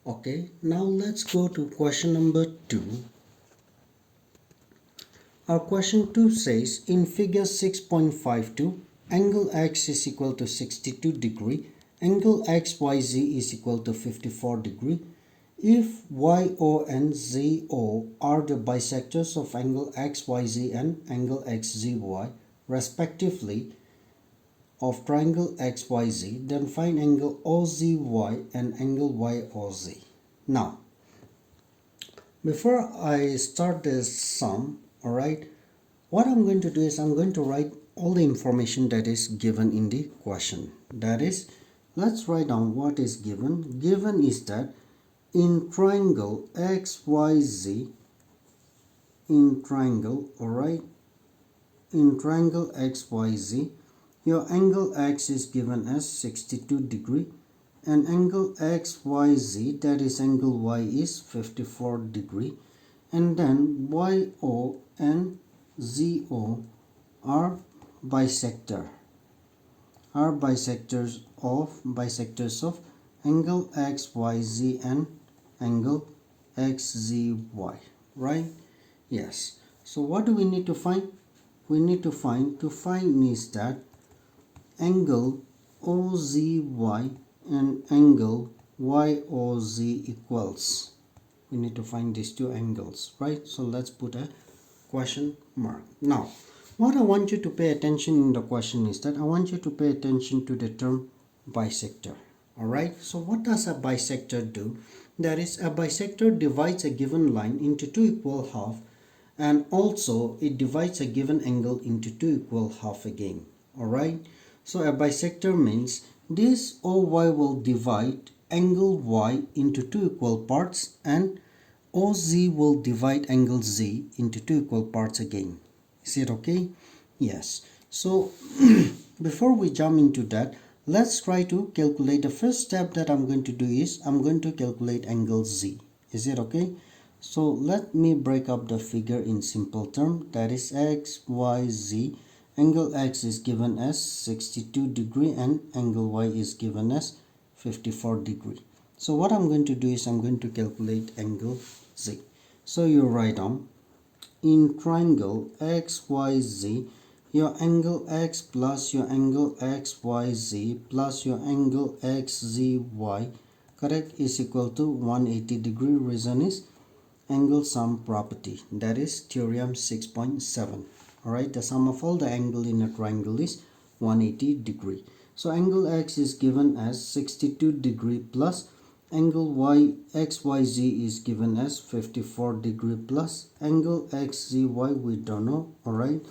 Okay, now let's go to question number 2. Our question 2 says, in figure 6.52, angle x is equal to 62 degree, angle xyz is equal to 54 degree. If YO and ZO are the bisectors of angle xyz and angle xzy respectively of triangle xyz, then find angle OZY and angle YOZ. Now, before I start this sum, alright, what I'm going to do is I'm going to write all the information that is given in the question. That is, let's write down what is given. Given is that in triangle XYZ, in triangle, alright, in triangle XYZ, your angle X is given as 62 degree and angle XYZ, that is angle Y, is 54 degree, and then YO and ZO are bisectors of angle XYZ and angle XZY, right? Yes. So what do we need to find? We need to find is that angle OZY and angle YOZ equals. We need to find these two angles, right? So let's put a question mark. Now, what I want you to pay attention in the question is that I want you to pay attention to the term bisector. Alright, so what does a bisector do? That is, a bisector divides a given line into two equal halves, and also it divides a given angle into two equal halves again. Alright, so a bisector means this OY will divide angle Y into two equal parts, and OZ will divide angle Z into two equal parts again. Is it okay? Yes. So before we jump into that, let's try to calculate. The first step that I'm going to do is I'm going to calculate angle Z. Is it okay? So let me break up the figure in simple term. That is X, Y, Z. Angle X is given as 62 degree and angle Y is given as 54 degree. So what I'm going to do is I'm going to calculate angle Z. So you write down, in triangle XYZ, your angle X plus your angle XYZ plus your angle XZY, correct, is equal to 180 degree. Reason is angle sum property, that is theorem 6.7. Alright, the sum of all the angle in a triangle is 180 degree. So angle X is given as 62 degree plus angle XYZ is given as 54 degree plus angle XZY, we don't know, alright,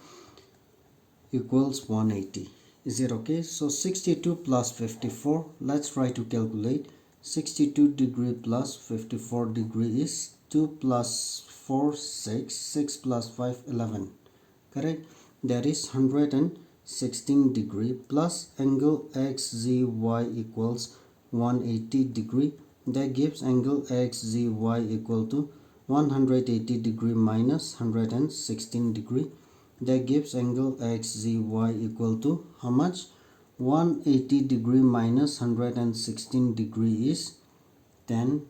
equals 180. Is it okay? So 62 plus 54, let's try to calculate. 62 degree plus 54 degree is 2 plus 4, 6, 6 plus 5, 11, correct? That is 116 degree plus angle XZY equals 180 degree. That gives angle XZY equal to 180 degree minus 116 degree. That gives angle XZY equal to how much? 180 degree minus 116 degree is 10,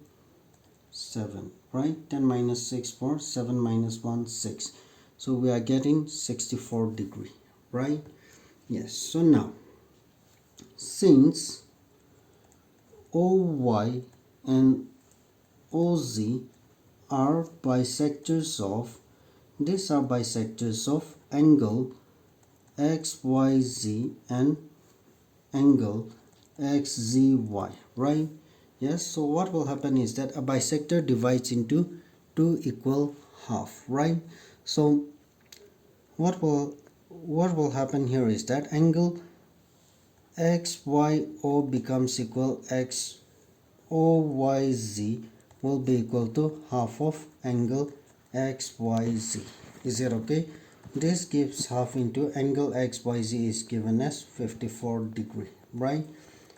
7, right? 10 minus 6, 4, 7 minus 1, 6. So we are getting 64 degree, right? Yes. So now, since OY and OZ are bisectors of, these are bisectors of angle XYZ and angle XZY, right? Yes, so what will happen is that a bisector divides into two equal half, right? So what will happen here is that angle XYO becomes equal XOYZ will be equal to half of angle XYZ. Is it okay? This gives half into angle XYZ is given as 54 degree, right?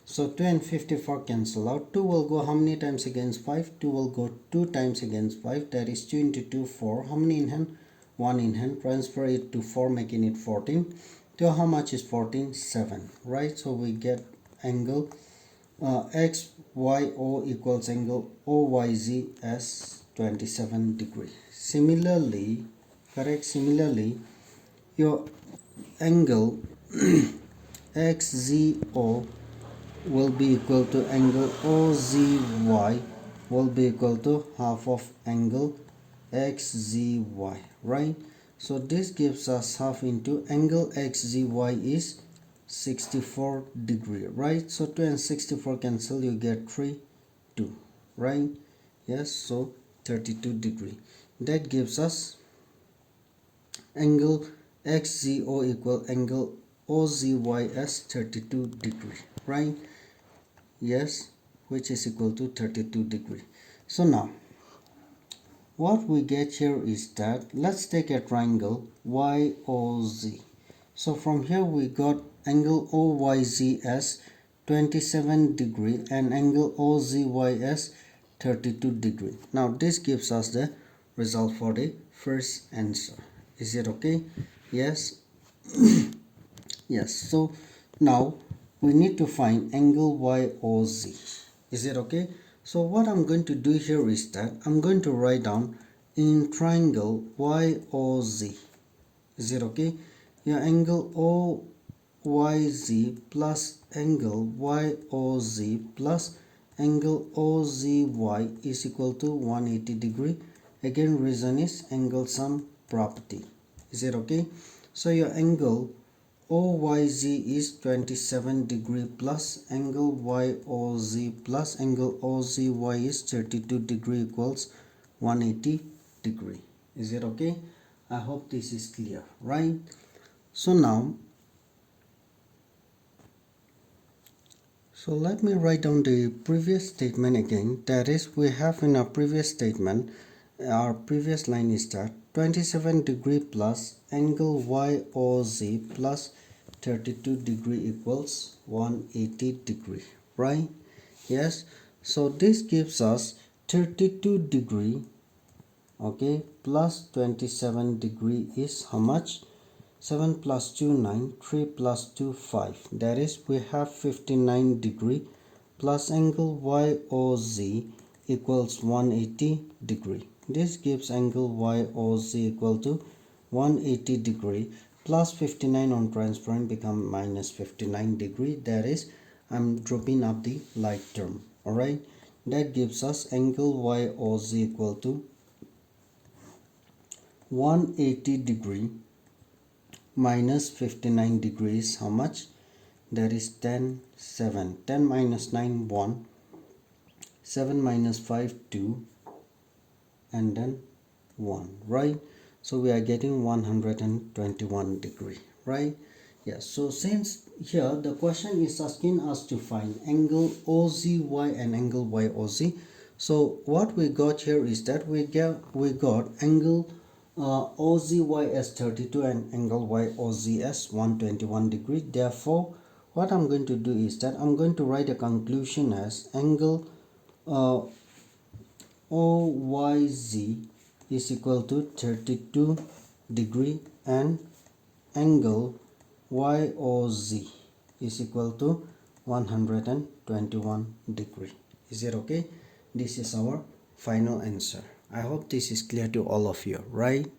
So 2 and 54 cancel out. 2 will go how many times against 5? 2 will go 2 times against 5. That is 2 into 2, 4. How many in hand? 1 in hand. Transfer it to 4, making it 14. 2, how much is 14? 7, right? So we get angle YO equals angle OYZ as 27 degree. Similarly, your angle XZO will be equal to angle OZY will be equal to half of angle XZY, right? So this gives us half into angle XZY is 64 degree, right? So 2 and 64 cancel, you get 3, 2, right? Yes, so 32 degree. That gives us angle XZO equal angle OZY as 32 degree, right? Yes, which is equal to 32 degree. So now what we get here is that let's take a triangle YOZ. So from here we got angle OYZ as 27 degree and angle OZY as 32 degree. Now this gives us the result for the first answer. Is it okay? Yes. Yes. So now we need to find angle YOZ. Is it okay? So what I'm going to do here is that I'm going to write down in triangle YOZ. Is it okay? Your angle OYZ plus angle YOZ plus angle OZY is equal to 180 degree. Again, reason is angle sum property. Is it okay? So your angle OYZ is 27 degree plus angle YOZ plus angle OZY is 32 degree equals 180 degree. Is it okay? I hope this is clear, right? So now, so let me write down the previous statement again. That is, we have in our previous statement, our previous line is that 27 degree plus angle YOZ plus 32 degree equals 180 degree, right? Yes, so this gives us 32 degree, okay, plus 27 degree is how much? 7 plus 2 9, 3 plus 2 5, that is we have 59 degree plus angle YOZ equals 180 degree. This gives angle YOZ equal to 180 degree plus 59 on transparent become minus 59 degree. That is, I'm dropping up the light term. Alright, that gives us angle YOZ equal to 180 degree minus 59 degrees. How much? That is 10 7. 10 minus 9 1, 7 minus 5 2, and then 1, right? So we are getting 121 degree, right? Yes. So since here the question is asking us to find angle OZY and angle YOZ, so what we got here is that we got angle OZY as 32 and angle YOZ as 121 degree. Therefore, what I'm going to do is that I'm going to write a conclusion as angle OYZ is equal to 32 degree and angle YOZ is equal to 121 degree. Is it okay? This is our final answer. I hope this is clear to all of you, right?